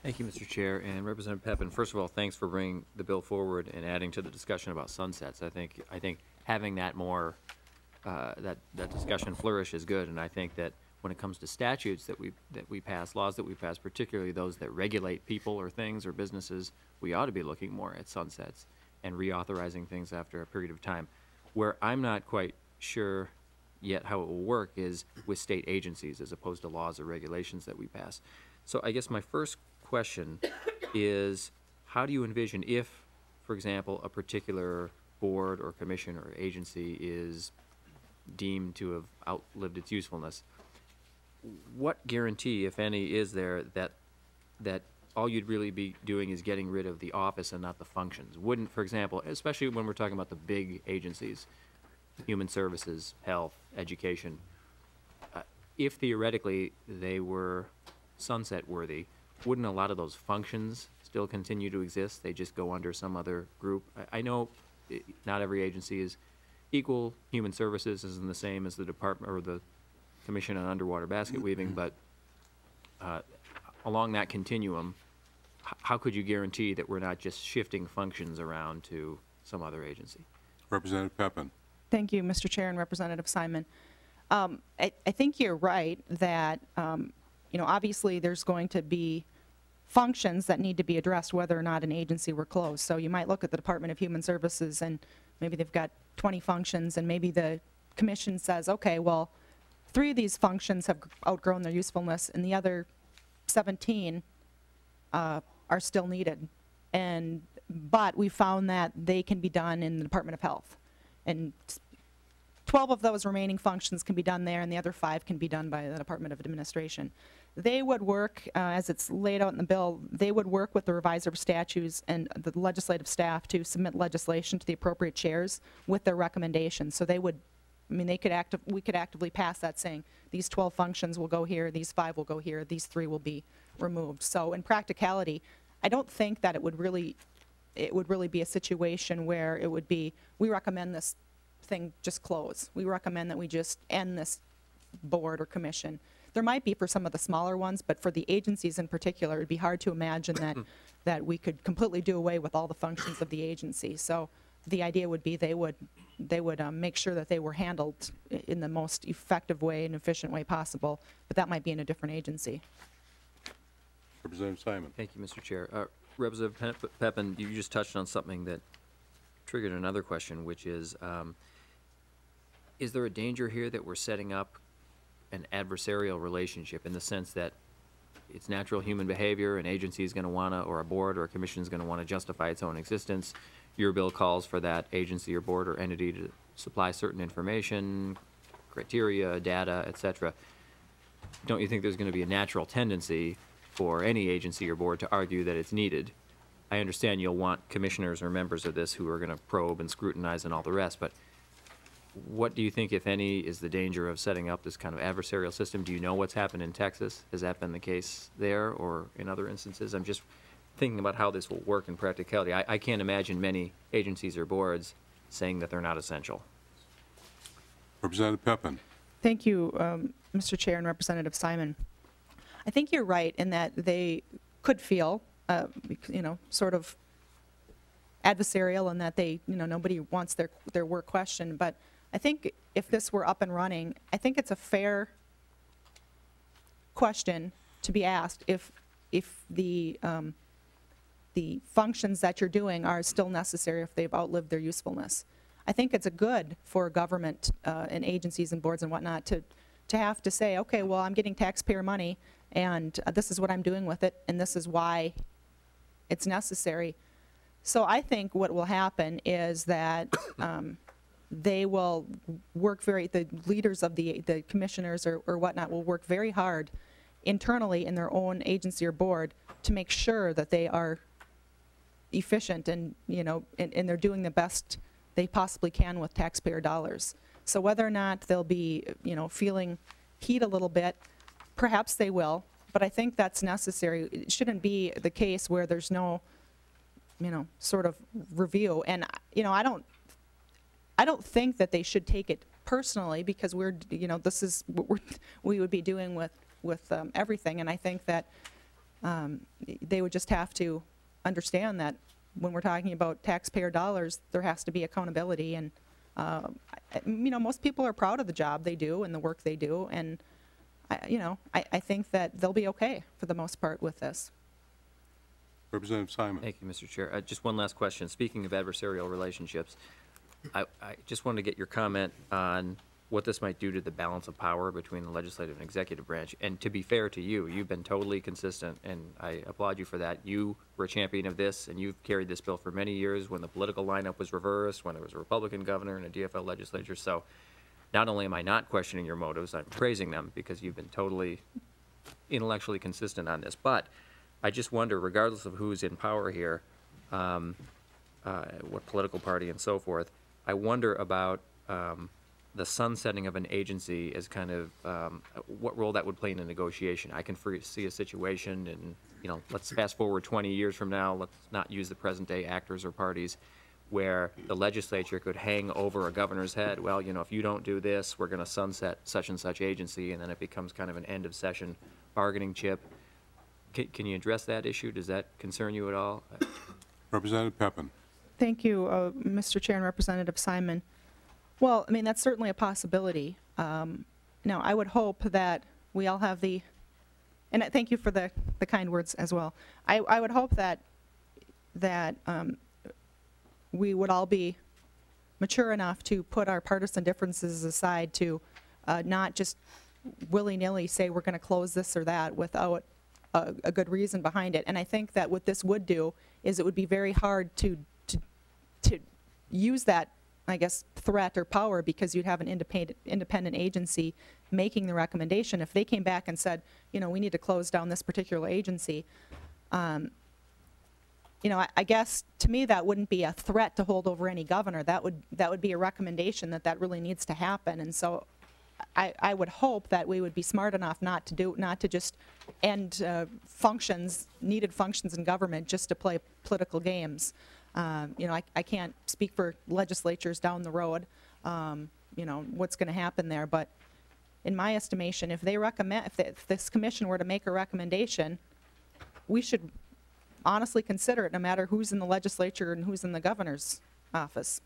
Thank you, Mr. Chair. And Representative Pepin, first of all, thanks for bringing the bill forward and adding to the discussion about sunsets. I think having that more, that discussion flourish is good. And I think that when it comes to statutes that we pass, laws that we pass, particularly those that regulate people or things or businesses, we ought to be looking more at sunsets and reauthorizing things after a period of time. Where I'm not quite sure yet how it will work is with state agencies as opposed to laws or regulations that we pass. So I guess my first question is, how do you envision if, for example, a particular board or commission or agency is deemed to have outlived its usefulness, what guarantee, if any, is there that all you'd really be doing is getting rid of the office and not the functions? Wouldn't, for example, especially when we're talking about the big agencies, human services, health, education, if theoretically they were sunset worthy, wouldn't a lot of those functions still continue to exist? They just go under some other group. I know not every agency is equal. Human services isn't the same as the department or the Commission on Underwater Basket Weaving, but along that continuum, how could you guarantee that we're not just shifting functions around to some other agency? Representative Pepin. Thank you, Mr. Chair and Representative Simon. I think you're right that, obviously there's going to be functions that need to be addressed whether or not an agency were closed. So you might look at the Department of Human Services and maybe they've got 20 functions and maybe the commission says, okay, well, 3 of these functions have outgrown their usefulness and the other 17 are still needed. But we found that they can be done in the Department of Health. And 12 of those remaining functions can be done there, and the other 5 can be done by the Department of Administration. They would work, as it's laid out in the bill, they would work with the revisor of statutes and the legislative staff to submit legislation to the appropriate chairs with their recommendations. So they would, we could actively pass that saying, these 12 functions will go here, these 5 will go here, these 3 will be removed. So in practicality, I don't think that it would really be a situation where it would be, we recommend this thing just close. We recommend that we just end this board or commission. There might be for some of the smaller ones, but for the agencies in particular, it'd be hard to imagine that we could completely do away with all the functions of the agency. So the idea would be they would make sure that they were handled in the most effective way and efficient way possible, but that might be in a different agency. Representative Simon. Thank you, Mr. Chair. Representative Pepin, you just touched on something that triggered another question, which is there a danger here that we're setting up an adversarial relationship in the sense that it's natural human behavior, an agency is going to want to, or a board or a commission is going to want to justify its own existence. Your bill calls for that agency or board or entity to supply certain information, criteria, data, etc. Don't you think there's going to be a natural tendency for any agency or board to argue that it's needed? I understand you'll want commissioners or members of this who are going to probe and scrutinize and all the rest, but what do you think, if any, is the danger of setting up this kind of adversarial system? Do you know what's happened in Texas? Has that been the case there or in other instances? I'm just thinking about how this will work in practicality. I can't imagine many agencies or boards saying that they're not essential. Representative Pepin. Thank you, Mr. Chair and Representative Simon. I think you're right in that they could feel, sort of adversarial and that they, nobody wants their work questioned. But I think if this were up and running, I think it's a fair question to be asked if the functions that you're doing are still necessary, if they've outlived their usefulness. I think it's a good for government and agencies and boards and whatnot to have to say, okay, well, I'm getting taxpayer money and this is what I'm doing with it and this is why it's necessary. So I think what will happen is that they will work the leaders of the commissioners or whatnot will work very hard internally in their own agency or board to make sure that they are efficient and, and they're doing the best they possibly can with taxpayer dollars. So whether or not they'll be, feeling heat a little bit, perhaps they will, but I think that's necessary. It shouldn't be the case where there's no, sort of review. And, I don't think that they should take it personally because this is what we would be doing with everything. And I think that They would just have to understand that when we're talking about taxpayer dollars, there has to be accountability. And, most people are proud of the job they do and the work they do. And, I think that they'll be okay for the most part with this. Representative Simon. Thank you, Mr. Chair. Just one last question. Speaking of adversarial relationships, I just wanted to get your comment on what this might do to the balance of power between the legislative and executive branch. And to be fair to you, you've been totally consistent, and I applaud you for that. You were a champion of this, and you've carried this bill for many years when the political lineup was reversed, when there was a Republican governor and a DFL legislature. So not only am I not questioning your motives, I'm praising them because you've been totally intellectually consistent on this. But I just wonder, regardless of who's in power here, what political party and so forth, I wonder about the sunsetting of an agency as kind of what role that would play in a negotiation. I can foresee a situation, and let's fast forward 20 years from now. Let's not use the present day actors or parties, where the legislature could hang over a governor's head. Well, if you don't do this, we're going to sunset such and such agency, and then it becomes kind of an end of session bargaining chip. Can you address that issue? Does that concern you at all? Representative Pepin. Thank you, Mr. Chair and Representative Simon. Well, that's certainly a possibility. Now, I would hope that we all have and thank you for the kind words as well. I would hope that we would all be mature enough to put our partisan differences aside, to not just willy-nilly say we're going to close this or that without a good reason behind it. And I think that what this would do is it would be very hard to use that, I guess, threat or power, because you'd have an independent agency making the recommendation. If they came back and said, we need to close down this particular agency, I guess to me that wouldn't be a threat to hold over any governor. That would be a recommendation that really needs to happen. And so I would hope that we would be smart enough not to just end needed functions in government just to play political games. I can't speak for legislatures down the road, what's going to happen there. But in my estimation, if this commission were to make a recommendation, we should honestly consider it, no matter who's in the legislature and who's in the governor's office.